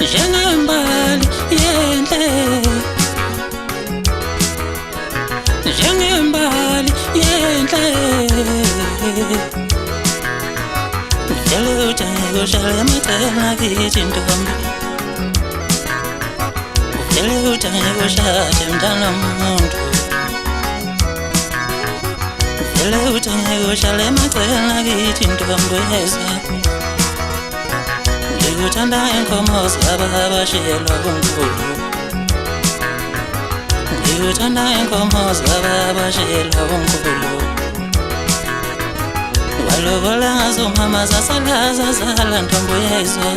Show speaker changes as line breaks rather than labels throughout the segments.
njengembali yenhle, njengembali yenhle. Ngicela uthenge ushale amacala kithi ntombi, ngicela uthenge ushade mntana muntu, ngicela uthenge ushale amacala kithi ntombi weza. Ngikuthanda inkomo zaba abashiyelwa uNkulunkulu, ngikuthanda inkomo zaba abashiyelwa uNkulunkulu. Walobola ngazo mama zasala ntombi yezwe.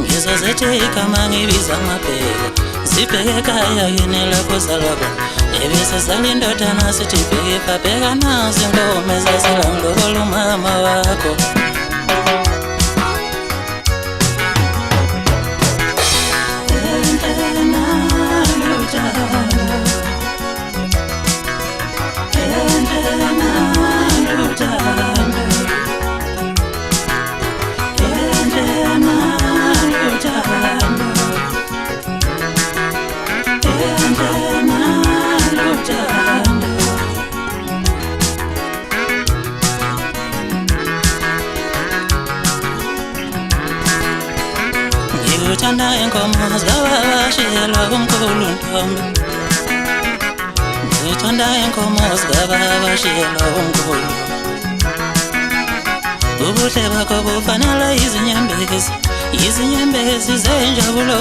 Ngizozethi igama ngibiza amabheka, sibheke ekhaya kini lapho zalwa khona. Ebese sala indodana sithi bheke babheka nazo inkomo ezasala ngilobola umama wakho. Ngikuthanda inkomo zaba abashiyelwa uNkulunkulu ntombi, ngikuthanda inkomo zaba abashiyelwa uNkulunkulu. Ubuhle bakho bufanele izinyembezi, izinyembezi zenjabulo.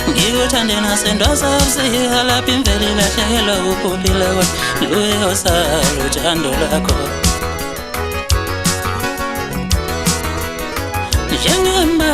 Ngikuthande nasendwasa ubusika lapho imvelo ilahlekelwa ukuphila kwakho, luyosala uthando lwakho. Njengembali